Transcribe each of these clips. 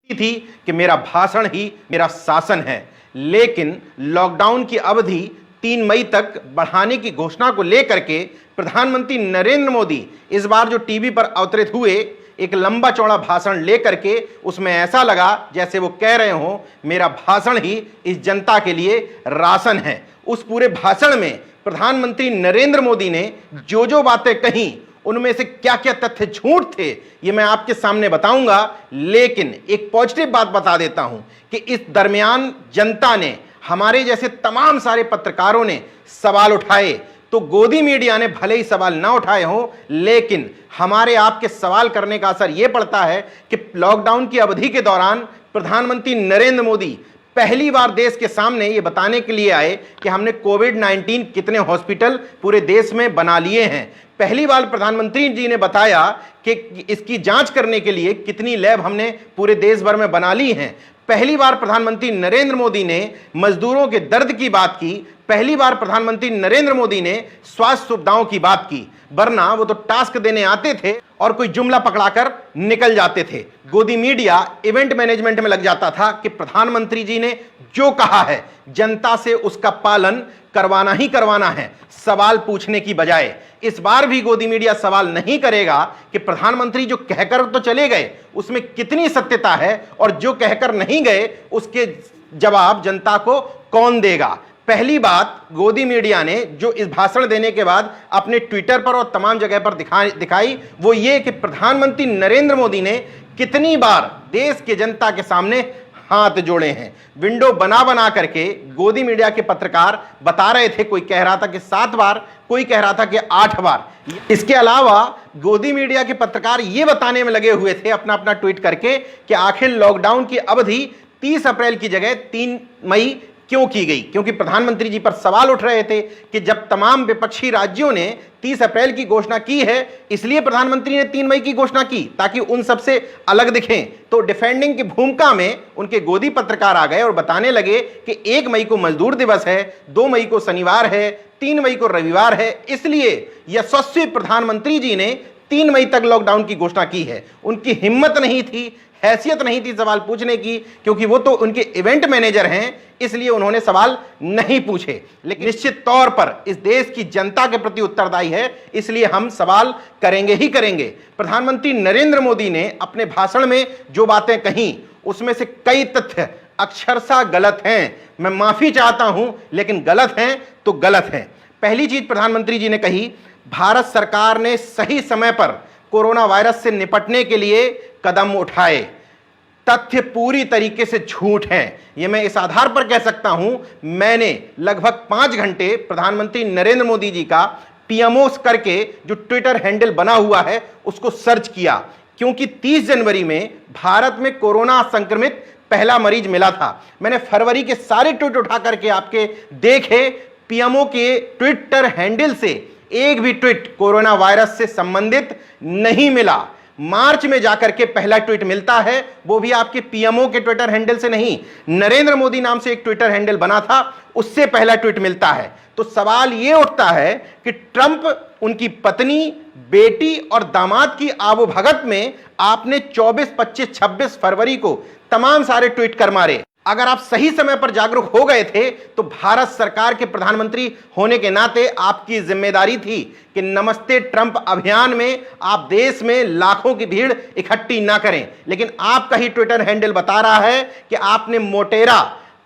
थी कि मेरा भाषण ही मेरा शासन है, लेकिन लॉकडाउन की अवधि 3 मई तक बढ़ाने की घोषणा को लेकर के प्रधानमंत्री नरेंद्र मोदी इस बार जो टीवी पर अवतरित हुए, एक लंबा चौड़ा भाषण लेकर के उसमें ऐसा लगा जैसे वो कह रहे हो मेरा भाषण ही इस जनता के लिए राशन है। उस पूरे भाषण में प्रधानमंत्री नरेंद्र मोदी ने जो बातें कही उनमें से क्या क्या तथ्य झूठ थे ये मैं आपके सामने बताऊंगा, लेकिन एक पॉजिटिव बात बता देता हूं कि इस दरमियान जनता ने, हमारे जैसे तमाम सारे पत्रकारों ने सवाल उठाए। तो गोदी मीडिया ने भले ही सवाल ना उठाए हो, लेकिन हमारे आपके सवाल करने का असर यह पड़ता है कि लॉकडाउन की अवधि के दौरान प्रधानमंत्री नरेंद्र मोदी पहली बार देश के सामने ये बताने के लिए आए कि हमने कोविड-19 कितने हॉस्पिटल पूरे देश में बना लिए हैं। पहली बार प्रधानमंत्री जी ने बताया कि इसकी जांच करने के लिए कितनी लैब हमने पूरे देश भर में बना ली हैं। पहली बार प्रधानमंत्री नरेंद्र मोदी ने मजदूरों के दर्द की बात की। पहली बार प्रधानमंत्री नरेंद्र मोदी ने स्वास्थ्य सुविधाओं की बात की, वरना वो तो टास्क देने आते थे और कोई जुमला पकड़ाकर निकल जाते थे। गोदी मीडिया इवेंट मैनेजमेंट में लग जाता था कि प्रधानमंत्री जी ने जो कहा है जनता से उसका पालन करवाना ही करवाना है, सवाल पूछने की बजाय। इस बार भी गोदी मीडिया सवाल नहीं करेगा कि प्रधानमंत्री जो कहकर तो चले गए उसमें कितनी सत्यता है और जो कहकर नहीं गए उसके जवाब जनता को कौन देगा। पहली बात गोदी मीडिया ने जो इस भाषण देने के बाद अपने ट्विटर पर और तमाम जगह पर दिखाई वो ये कि प्रधानमंत्री नरेंद्र मोदी ने कितनी बार देश के जनता के सामने हाथ जोड़े हैं। विंडो बना बना करके गोदी मीडिया के पत्रकार बता रहे थे, कोई कह रहा था कि 7 बार, कोई कह रहा था कि 8 बार। इसके अलावा गोदी मीडिया के पत्रकार ये बताने में लगे हुए थे अपना अपना ट्वीट करके कि आखिर लॉकडाउन की अवधि 30 अप्रैल की जगह 3 मई क्यों की गई, क्योंकि प्रधानमंत्री जी पर सवाल उठ रहे थे कि जब तमाम विपक्षी राज्यों ने 30 अप्रैल की घोषणा की है इसलिए प्रधानमंत्री ने 3 मई की घोषणा की ताकि उन सबसे अलग दिखें। तो डिफेंडिंग की भूमिका में उनके गोदी पत्रकार आ गए और बताने लगे कि 1 मई को मजदूर दिवस है, 2 मई को शनिवार है, 3 मई को रविवार है, इसलिए यशस्वी प्रधानमंत्री जी ने 3 मई तक लॉकडाउन की घोषणा की है। उनकी हिम्मत नहीं थी, हैसियत नहीं थी सवाल पूछने की, क्योंकि वो तो उनके इवेंट मैनेजर हैं, इसलिए उन्होंने सवाल नहीं पूछे। लेकिन निश्चित तौर पर इस देश की जनता के प्रति उत्तरदायी है, इसलिए हम सवाल करेंगे ही करेंगे। प्रधानमंत्री नरेंद्र मोदी ने अपने भाषण में जो बातें कहीं उसमें से कई तथ्य अक्षरशः गलत हैं। मैं माफी चाहता हूं, लेकिन गलत हैं तो गलत हैं। पहली चीज प्रधानमंत्री जी ने कही, भारत सरकार ने सही समय पर कोरोना वायरस से निपटने के लिए कदम उठाए। तथ्य पूरी तरीके से झूठ हैं। यह मैं इस आधार पर कह सकता हूं, मैंने लगभग 5 घंटे प्रधानमंत्री नरेंद्र मोदी जी का पीएमओ करके जो ट्विटर हैंडल बना हुआ है उसको सर्च किया, क्योंकि 30 जनवरी में भारत में कोरोना संक्रमित पहला मरीज मिला था। मैंने फरवरी के सारे ट्वीट उठा करके आपके देखे, पीएमओ के ट्विटर हैंडल से एक भी ट्वीट कोरोना वायरस से संबंधित नहीं मिला। मार्च में जाकर के पहला ट्वीट मिलता है, वो भी आपके पीएमओ के ट्विटर हैंडल से नहीं, नरेंद्र मोदी नाम से एक ट्विटर हैंडल बना था, उससे पहला ट्वीट मिलता है। तो सवाल ये उठता है कि ट्रंप, उनकी पत्नी, बेटी और दामाद की आवभगत में आपने 24, 25, 26 फरवरी को तमाम सारे ट्वीट कर मारे। अगर आप सही समय पर जागरूक हो गए थे तो भारत सरकार के प्रधानमंत्री होने के नाते आपकी जिम्मेदारी थी कि नमस्ते ट्रंप अभियान में आप देश में लाखों की भीड़ इकट्ठी ना करें। लेकिन आपका ही ट्विटर हैंडल बता रहा है कि आपने मोटेरा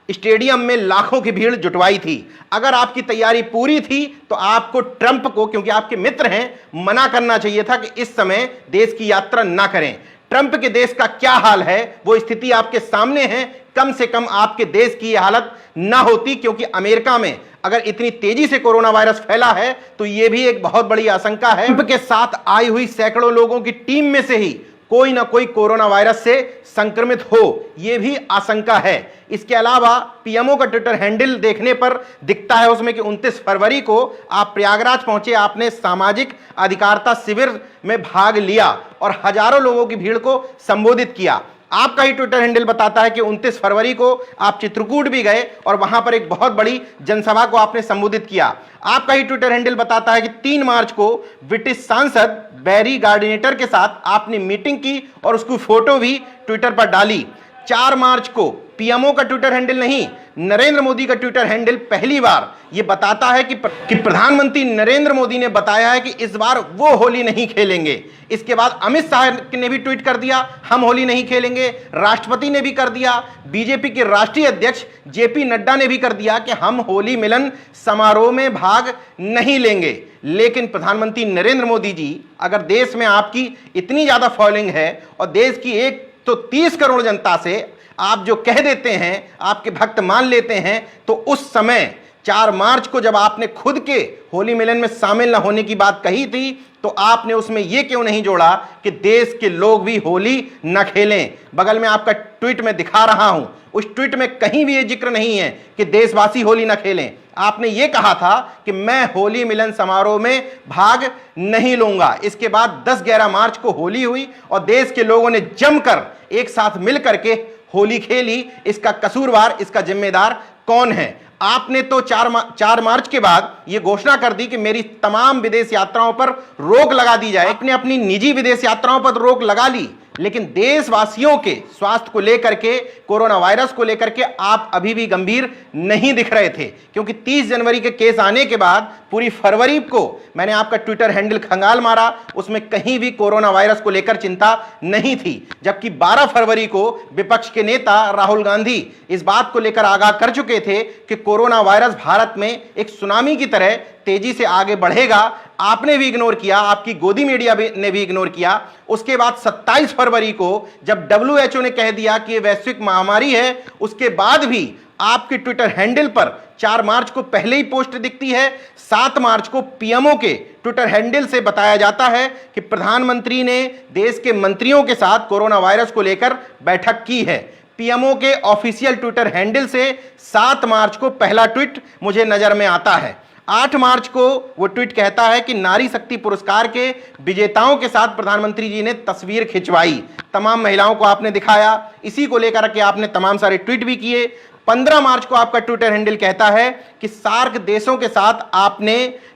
स्टेडियम में लाखों की भीड़ जुटवाई थी। अगर आपकी तैयारी पूरी थी तो आपको ट्रंप को, क्योंकि आपके मित्र हैं, मना करना चाहिए था कि इस समय देश की यात्रा ना करें। ट्रंप के देश का क्या हाल है वो स्थिति आपके सामने है। कम से कम आपके देश की यह हालत ना होती, क्योंकि अमेरिका में अगर इतनी तेजी से कोरोना वायरस फैला है तो यह भी एक बहुत बड़ी आशंका है। ट्रंप के साथ आई हुई सैकड़ों लोगों की टीम में से ही कोई ना कोई कोरोना वायरस से संक्रमित हो, यह भी आशंका है। इसके अलावा पीएमओ का ट्विटर हैंडल देखने पर दिखता है उसमें कि 29 फरवरी को आप प्रयागराज पहुंचे, आपने सामाजिक अधिकारिता शिविर में भाग लिया और हजारों लोगों की भीड़ को संबोधित किया। आपका ही ट्विटर हैंडल बताता है कि 29 फरवरी को आप चित्रकूट भी गए और वहां पर एक बहुत बड़ी जनसभा को आपने संबोधित किया। आपका ही ट्विटर हैंडल बताता है कि 3 मार्च को ब्रिटिश सांसद बैरी गार्डिनेटर के साथ आपने मीटिंग की और उसकी फोटो भी ट्विटर पर डाली। 4 मार्च को पीएमओ का ट्विटर हैंडल नहीं, नरेंद्र मोदी का ट्विटर हैंडल पहली बार यह बताता है कि प्रधानमंत्री नरेंद्र मोदी ने बताया है कि इस बार वो होली नहीं खेलेंगे। इसके बाद अमित शाह ने भी ट्वीट कर दिया हम होली नहीं खेलेंगे, राष्ट्रपति ने भी कर दिया, बीजेपी के राष्ट्रीय अध्यक्ष जेपी नड्डा ने भी कर दिया कि हम होली मिलन समारोह में भाग नहीं लेंगे। लेकिन प्रधानमंत्री नरेंद्र मोदी जी, अगर देश में आपकी इतनी ज्यादा फॉलोइंग है और देश की 130 करोड़ जनता से आप जो कह देते हैं, आपके भक्त मान लेते हैं, तो उस समय 4 मार्च को जब आपने खुद के होली मिलन में शामिल न होने की बात कही थी, तो आपने उसमें यह क्यों नहीं जोड़ा कि देश के लोग भी होली न खेलें। बगल में आपका ट्वीट में दिखा रहा हूं, उस ट्वीट में कहीं भी यह जिक्र नहीं है कि देशवासी होली न खेलें। आपने यह कहा था कि मैं होली मिलन समारोह में भाग नहीं लूंगा। इसके बाद 10-11 मार्च को होली हुई और देश के लोगों ने जमकर एक साथ मिलकर के होली खेली। इसका कसूरवार, इसका जिम्मेदार कौन है? आपने तो 4 मार्च के बाद यह घोषणा कर दी कि मेरी तमाम विदेश यात्राओं पर रोक लगा दी जाए। आपने अपनी निजी विदेश यात्राओं पर रोक लगा ली, लेकिन देशवासियों के स्वास्थ्य को लेकर के, कोरोना वायरस को लेकर के आप अभी भी गंभीर नहीं दिख रहे थे, क्योंकि 30 जनवरी के केस आने के बाद पूरी फरवरी को मैंने आपका ट्विटर हैंडल खंगाल मारा, उसमें कहीं भी कोरोना वायरस को लेकर चिंता नहीं थी। जबकि 12 फरवरी को विपक्ष के नेता राहुल गांधी इस बात को लेकर आगाह कर चुके थे कि कोरोना वायरस भारत में एक सुनामी की तरह तेजी से आगे बढ़ेगा। आपने भी इग्नोर किया, आपकी गोदी मीडिया ने भी इग्नोर किया। उसके बाद 27 फरवरी को जब WHO ने कह दिया कि यह वैश्विक महामारी है, उसके बाद भी आपके ट्विटर हैंडल पर 4 मार्च को पहले ही पोस्ट दिखती है। 7 मार्च को पीएमओ के ट्विटर हैंडल से बताया जाता है कि प्रधानमंत्री ने देश के मंत्रियों के साथ कोरोना वायरस को लेकर बैठक की है। पीएमओ के ऑफिशियल ट्विटर हैंडल से 7 मार्च को पहला ट्वीट मुझे नजर में आता है। 8 मार्च को वो ट्वीट कहता है कि नारी शक्ति पुरस्कार के विजेताओं के साथ प्रधानमंत्री जी ने तस्वीर खिंचवाई, तमाम महिलाओं को आपने दिखाया। इसी को लेकर के आपने तमाम सारे ट्वीट भी किए। 15 मार्च को आपका ट्विटर हैंडल कहता है कि सार्क देशों के साथ आपने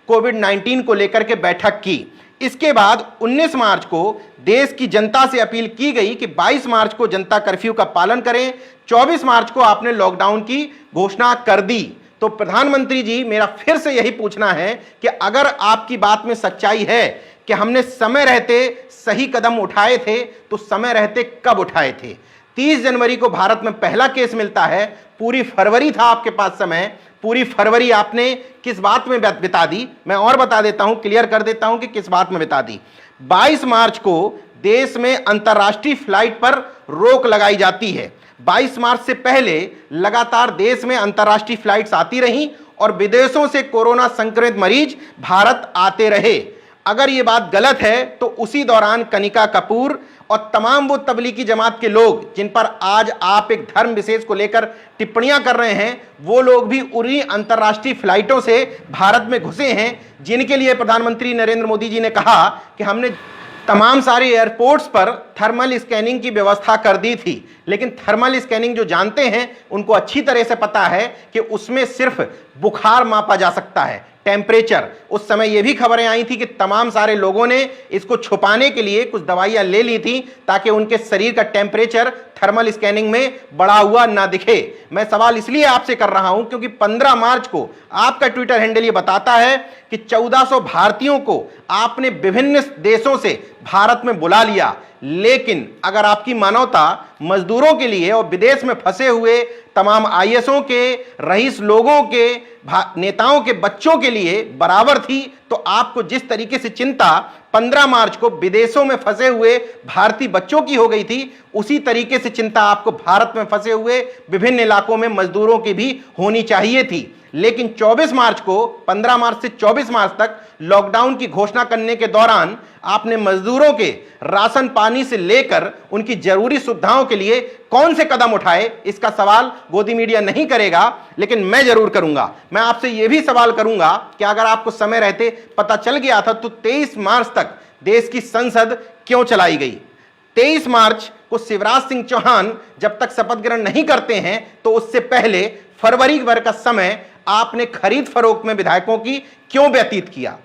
कोविड-19 को लेकर के बैठक की। इसके बाद 19 मार्च को देश की जनता से अपील की गई कि 22 मार्च को जनता कर्फ्यू का पालन करें। 24 मार्च को आपने लॉकडाउन की घोषणा कर दी। तो प्रधानमंत्री जी, मेरा फिर से यही पूछना है कि अगर आपकी बात में सच्चाई है कि हमने समय रहते सही कदम उठाए थे, तो समय रहते कब उठाए थे? 30 जनवरी को भारत में पहला केस मिलता है, पूरी फरवरी था आपके पास समय, पूरी फरवरी आपने किस बात में बिता दी? मैं और बता देता हूं, क्लियर कर देता हूं कि किस बात में बिता दी। 22 मार्च को देश में अंतर्राष्ट्रीय फ्लाइट पर रोक लगाई जाती है। 22 मार्च से पहले लगातार देश में अंतर्राष्ट्रीय फ्लाइट्स आती रहीं और विदेशों से कोरोना संक्रमित मरीज भारत आते रहे। अगर यह बात गलत है तो उसी दौरान कनिका कपूर और तमाम वो तबलीगी जमात के लोग जिन पर आज आप एक धर्म विशेष को लेकर टिप्पणियां कर रहे हैं, वो लोग भी उन्हीं अंतर्राष्ट्रीय फ्लाइटों से भारत में घुसे हैं, जिनके लिए प्रधानमंत्री नरेंद्र मोदी जी ने कहा कि हमने तमाम सारे एयरपोर्ट्स पर थर्मल स्कैनिंग की व्यवस्था कर दी थी। लेकिन थर्मल स्कैनिंग जो जानते हैं उनको अच्छी तरह से पता है कि उसमें सिर्फ बुखार मापा जा सकता है, टेम्परेचर। उस समय यह भी खबरें आई थी कि तमाम सारे लोगों ने इसको छुपाने के लिए कुछ दवाइयां ले ली थी ताकि उनके शरीर का टेम्परेचर थर्मल स्कैनिंग में बढ़ा हुआ ना दिखे। मैं सवाल इसलिए आपसे कर रहा हूं क्योंकि 15 मार्च को आपका ट्विटर हैंडल ये बताता है कि 1400 भारतीयों को आपने विभिन्न देशों से भारत में बुला लिया। लेकिन अगर आपकी मानवता मजदूरों के लिए और विदेश में फंसे हुए तमाम आईएएसओं के, रईस लोगों के, नेताओं के बच्चों के लिए बराबर थी, तो आपको जिस तरीके से चिंता 15 मार्च को विदेशों में फंसे हुए भारतीय बच्चों की हो गई थी, उसी तरीके से चिंता आपको भारत में फंसे हुए विभिन्न इलाकों में मजदूरों की भी होनी चाहिए थी। लेकिन 24 मार्च को, 15 मार्च से 24 मार्च तक लॉकडाउन की घोषणा करने के दौरान आपने मजदूरों के राशन पानी से लेकर उनकी जरूरी सुविधाओं के लिए कौन से कदम उठाए, इसका सवाल गोदी मीडिया नहीं करेगा, लेकिन मैं जरूर करूंगा। मैं आपसे यह भी सवाल करूंगा कि अगर आपको समय रहते पता चल गया था तो 23 मार्च तक देश की संसद क्यों चलाई गई? 23 मार्च को शिवराज सिंह चौहान जब तक शपथ ग्रहण नहीं करते हैं, तो उससे पहले फरवरी भर का समय आपने खरीद फरोख्त में विधायकों की क्यों व्यतीत किया?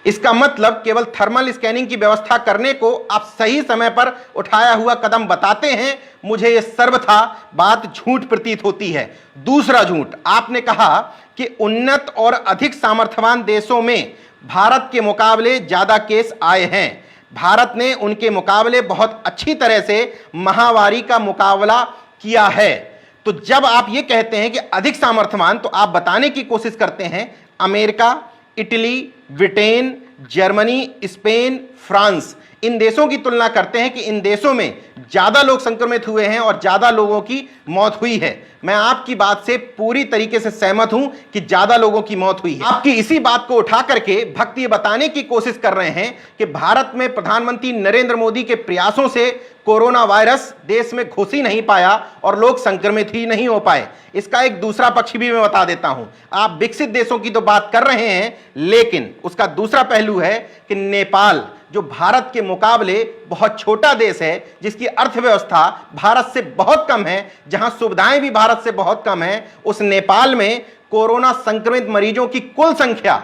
इसका मतलब केवल थर्मल स्कैनिंग की व्यवस्था करने को आप सही समय पर उठाया हुआ कदम बताते हैं। मुझे यह सर्वथा बात झूठ प्रतीत होती है। दूसरा झूठ, आपने कहा कि उन्नत और अधिक सामर्थ्यवान देशों में भारत के मुकाबले ज्यादा केस आए हैं। भारत ने उनके मुकाबले बहुत अच्छी तरह से महामारी का मुकाबला किया है। तो जब आप ये कहते हैं कि अधिक सामर्थ्यवान, तो आप बताने की कोशिश करते हैं America, Italy, Britain, Germany, Spain, France, इन देशों की तुलना करते हैं कि इन देशों में ज्यादा लोग संक्रमित हुए हैं और ज्यादा लोगों की मौत हुई है। मैं आपकी बात से पूरी तरीके से सहमत हूं कि ज्यादा लोगों की मौत हुई है। आपकी इसी बात को उठा करके भक्त ये बताने की कोशिश कर रहे हैं कि भारत में प्रधानमंत्री नरेंद्र मोदी के प्रयासों से कोरोना वायरस देश में घुस ही नहीं पाया और लोग संक्रमित ही नहीं हो पाए। इसका एक दूसरा पक्ष भी मैं बता देता हूं। आप विकसित देशों की तो बात कर रहे हैं, लेकिन उसका दूसरा पहलू है कि नेपाल, जो भारत के मुकाबले बहुत छोटा देश है, जिसकी अर्थव्यवस्था भारत से बहुत कम है, जहां सुविधाएं भी भारत से बहुत कम है, उस नेपाल में कोरोना संक्रमित मरीजों की कुल संख्या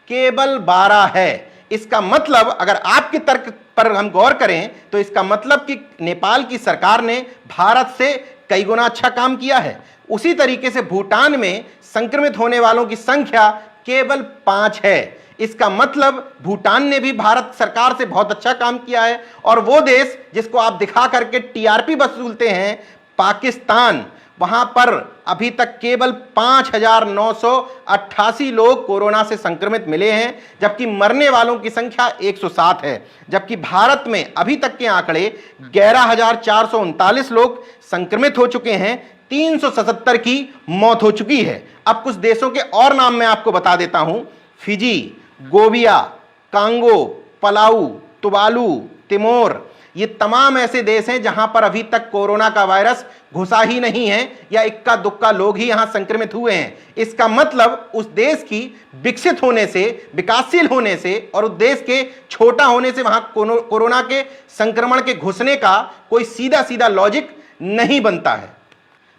केवल 12 है। इसका मतलब अगर आपके तर्क पर हम गौर करें तो इसका मतलब कि नेपाल की सरकार ने भारत से कई गुना अच्छा काम किया है। उसी तरीके से भूटान में संक्रमित होने वालों की संख्या केवल 5 है। इसका मतलब भूटान ने भी भारत सरकार से बहुत अच्छा काम किया है। और वो देश जिसको आप दिखा करके टीआरपी वसूलते हैं, पाकिस्तान, वहां पर अभी तक केवल 5,988 लोग कोरोना से संक्रमित मिले हैं, जबकि मरने वालों की संख्या 107 है। जबकि भारत में अभी तक के आंकड़े 11,439 लोग संक्रमित हो चुके हैं, 377 की मौत हो चुकी है। अब कुछ देशों के और नाम मैं आपको बता देता हूं। फिजी, गोविया, कांगो, पलाऊ, तुवालू, तिमोर, ये तमाम ऐसे देश हैं जहां पर अभी तक कोरोना का वायरस घुसा ही नहीं है या इक्का दुक्का लोग ही यहां संक्रमित हुए हैं। इसका मतलब उस देश की विकसित होने से, विकासशील होने से और उस देश के छोटा होने से वहां कोरोना के संक्रमण के घुसने का कोई सीधा सीधा लॉजिक नहीं बनता है,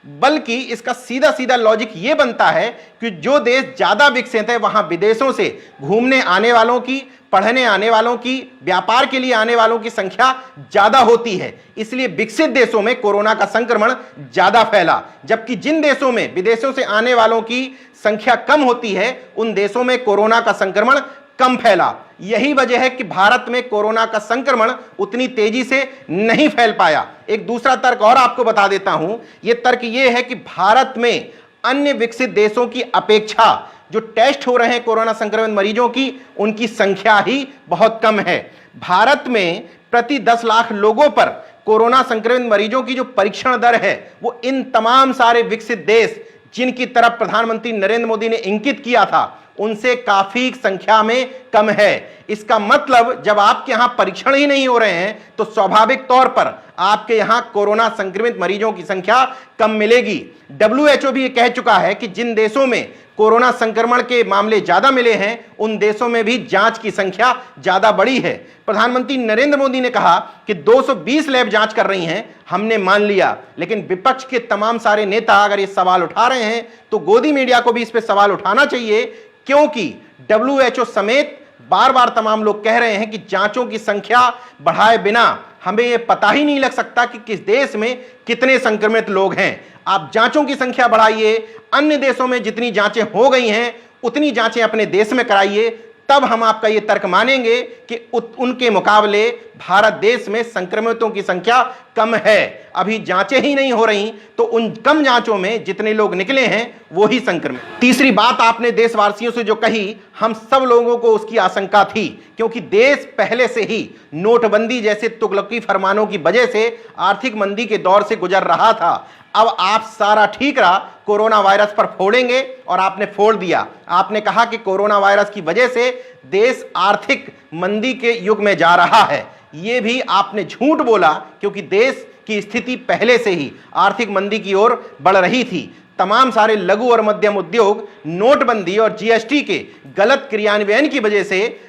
बल्कि इसका सीधा सीधा लॉजिक यह बनता है कि जो देश ज्यादा विकसित है वहां विदेशों से घूमने आने वालों की, पढ़ने आने वालों की, व्यापार के लिए आने वालों की संख्या ज्यादा होती है। इसलिए विकसित देशों में कोरोना का संक्रमण ज्यादा फैला, जबकि जिन देशों में विदेशों से आने वालों की संख्या कम होती है उन देशों में कोरोना का संक्रमण कम फैला। यही वजह है कि भारत में कोरोना का संक्रमण उतनी तेजी से नहीं फैल पाया। एक दूसरा तर्क और आपको बता देता हूं। यह तर्क यह है कि भारत में अन्य विकसित देशों की अपेक्षा जो टेस्ट हो रहे हैं कोरोना संक्रमित मरीजों की, उनकी संख्या ही बहुत कम है। भारत में प्रति 10 लाख लोगों पर कोरोना संक्रमित मरीजों की जो परीक्षण दर है वो इन तमाम सारे विकसित देश जिनकी तरफ प्रधानमंत्री नरेंद्र मोदी ने इंगित किया था उनसे काफी संख्या में कम है। इसका मतलब जब आपके यहां परीक्षण ही नहीं हो रहे हैं तो स्वाभाविक तौर पर आपके यहां कोरोना संक्रमित मरीजों की संख्या कम मिलेगी। WHO भी ये कह चुका है कि जिन देशों में कोरोना संक्रमण के मामले ज्यादा मिले हैं उन देशों में भी जांच की संख्या ज्यादा बढ़ी है। प्रधानमंत्री नरेंद्र मोदी ने कहा कि 220 लैब जांच कर रही हैं, हमने मान लिया। लेकिन विपक्ष के तमाम सारे नेता अगर ये सवाल उठा रहे हैं तो गोदी मीडिया को भी इस पे सवाल उठाना चाहिए, क्योंकि WHO समेत बार बार तमाम लोग कह रहे हैं कि जांचों की संख्या बढ़ाए बिना हमें यह पता ही नहीं लग सकता कि किस देश में कितने संक्रमित लोग हैं। आप जांचों की संख्या बढ़ाइए, अन्य देशों में जितनी जांचें हो गई हैं उतनी जांचें अपने देश में कराइए, तब हम आपका यह तर्क मानेंगे कि उनके मुकाबले भारत देश में संक्रमितों की संख्या कम है। अभी जांचें ही नहीं हो रही तो उन कम जांचों में जितने लोग निकले हैं वो ही संक्रमित। तीसरी बात आपने देशवासियों से जो कही, हम सब लोगों को उसकी आशंका थी, क्योंकि देश पहले से ही नोटबंदी जैसे तुगलकी फरमानों की वजह से आर्थिक मंदी के दौर से गुजर रहा था। अब आप सारा ठीकरा कोरोना वायरस पर फोड़ेंगे और आपने फोड़ दिया। आपने कहा कि कोरोना वायरस की वजह से देश आर्थिक मंदी के युग में जा रहा है। यह भी आपने झूठ बोला, क्योंकि देश की स्थिति पहले से ही आर्थिक मंदी की ओर बढ़ रही थी। तमाम सारे लघु और मध्यम उद्योग नोटबंदी और GST के गलत क्रियान्वयन की वजह से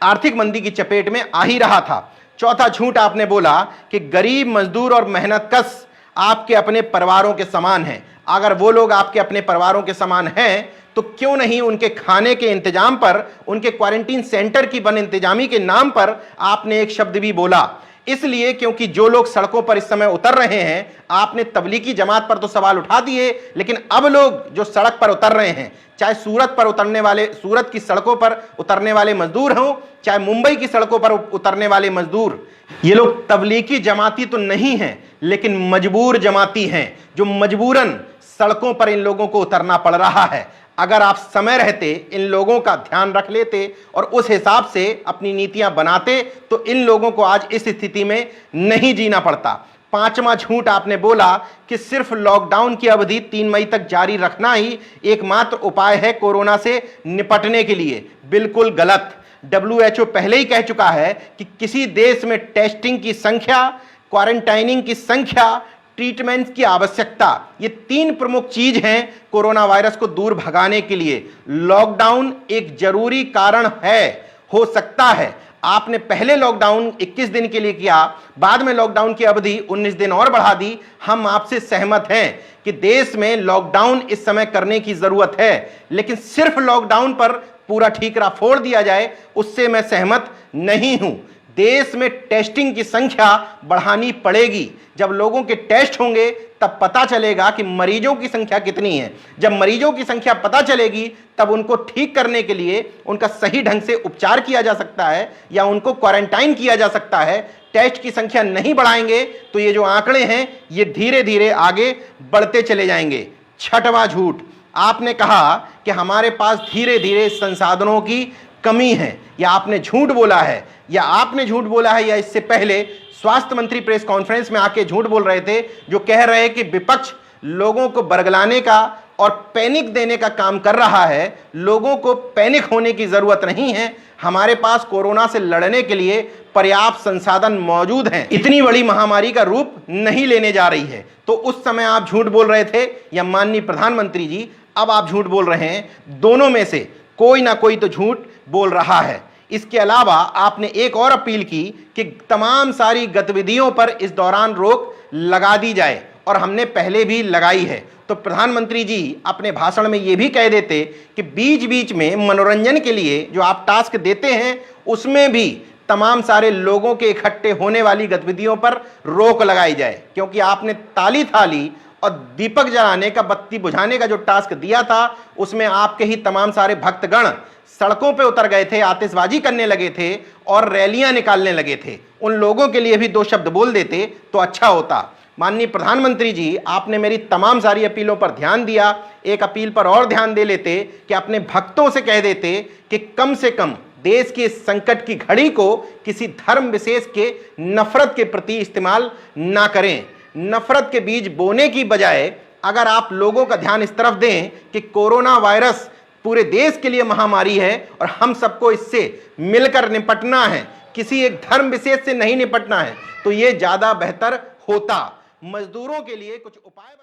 आर्थिक मंदी की चपेट में आ ही रहा था। चौथा झूठ आपने बोला कि गरीब, मजदूर और मेहनतकश आपके अपने परिवारों के समान हैं। अगर वो लोग आपके अपने परिवारों के समान हैं तो क्यों नहीं उनके खाने के इंतजाम पर, उनके क्वारंटीन सेंटर की बन इंतजामी के नाम पर आपने एक शब्द भी बोला? इसलिए क्योंकि जो लोग सड़कों पर इस समय उतर रहे हैं, आपने तबलीगी जमात पर तो सवाल उठा दिए, लेकिन अब लोग जो सड़क पर उतर रहे हैं, चाहे सूरत पर उतरने वाले, सूरत की सड़कों पर उतरने वाले मजदूर हों, चाहे मुंबई की सड़कों पर उतरने वाले मजदूर, ये लोग तबलीगी जमाती तो नहीं हैं, लेकिन मजबूर जमाती हैं, जो मजबूरन सड़कों पर इन लोगों को उतरना पड़ रहा है। अगर आप समय रहते इन लोगों का ध्यान रख लेते और उस हिसाब से अपनी नीतियां बनाते, तो इन लोगों को आज इस स्थिति में नहीं जीना पड़ता। पांचवा झूठ आपने बोला कि सिर्फ लॉकडाउन की अवधि 3 मई तक जारी रखना ही एकमात्र उपाय है कोरोना से निपटने के लिए। बिल्कुल गलत। WHO पहले ही कह चुका है कि किसी देश में टेस्टिंग की संख्या, क्वारंटाइनिंग की संख्या, ट्रीटमेंट की आवश्यकता, ये 3 प्रमुख चीज हैं कोरोना वायरस को दूर भगाने के लिए। लॉकडाउन एक जरूरी कारण है, हो सकता है आपने पहले लॉकडाउन 21 दिन के लिए किया, बाद में लॉकडाउन की अवधि 19 दिन और बढ़ा दी। हम आपसे सहमत हैं कि देश में लॉकडाउन इस समय करने की जरूरत है, लेकिन सिर्फ लॉकडाउन पर पूरा ठीकरा फोड़ दिया जाए, उससे मैं सहमत नहीं हूं। देश में टेस्टिंग की संख्या बढ़ानी पड़ेगी। जब लोगों के टेस्ट होंगे तब पता चलेगा कि मरीजों की संख्या कितनी है। जब मरीजों की संख्या पता चलेगी तब उनको ठीक करने के लिए उनका सही ढंग से उपचार किया जा सकता है या उनको क्वारंटाइन किया जा सकता है। टेस्ट की संख्या नहीं बढ़ाएंगे तो ये जो आंकड़े हैं ये धीरे धीरे आगे बढ़ते चले जाएंगे। छठवां झूठ, आपने कहा कि हमारे पास धीरे धीरे संसाधनों की कमी है, या आपने झूठ बोला है, या इससे पहले स्वास्थ्य मंत्री प्रेस कॉन्फ्रेंस में आके झूठ बोल रहे थे, जो कह रहे हैं कि विपक्ष लोगों को बरगलाने का और पैनिक देने का काम कर रहा है। लोगों को पैनिक होने की जरूरत नहीं है। हमारे पास कोरोना से लड़ने के लिए पर्याप्त संसाधन मौजूद हैं। इतनी बड़ी महामारी का रूप नहीं लेने जा रही है। तो उस समय आप झूठ बोल रहे थे या माननीय प्रधानमंत्री जी अब आप झूठ बोल रहे हैं? दोनों में से कोई ना कोई तो झूठ बोल रहा है। इसके अलावा आपने एक और अपील की कि तमाम सारी गतिविधियों पर इस दौरान रोक लगा दी जाए, और हमने पहले भी लगाई है। तो प्रधानमंत्री जी अपने भाषण में यह भी कह देते कि बीच बीच में मनोरंजन के लिए जो आप टास्क देते हैं उसमें भी तमाम सारे लोगों के इकट्ठे होने वाली गतिविधियों पर रोक लगाई जाए, क्योंकि आपने ताली थाली और दीपक जलाने का, बत्ती बुझाने का जो टास्क दिया था उसमें आपके ही तमाम सारे भक्तगण सड़कों पे उतर गए थे, आतिशबाजी करने लगे थे और रैलियां निकालने लगे थे। उन लोगों के लिए भी 2 शब्द बोल देते तो अच्छा होता। माननीय प्रधानमंत्री जी आपने मेरी तमाम सारी अपीलों पर ध्यान दिया। एक अपील पर और ध्यान दे लेते कि अपने भक्तों से कह देते कि कम से कम देश की इस संकट की घड़ी को किसी धर्म विशेष के नफरत के प्रति इस्तेमाल ना करें। नफरत के बीज बोने की बजाय अगर आप लोगों का ध्यान इस तरफ दें कि कोरोना वायरस पूरे देश के लिए महामारी है और हम सबको इससे मिलकर निपटना है, किसी एक धर्म विशेष से नहीं निपटना है, तो यह ज्यादा बेहतर होता। मजदूरों के लिए कुछ उपाय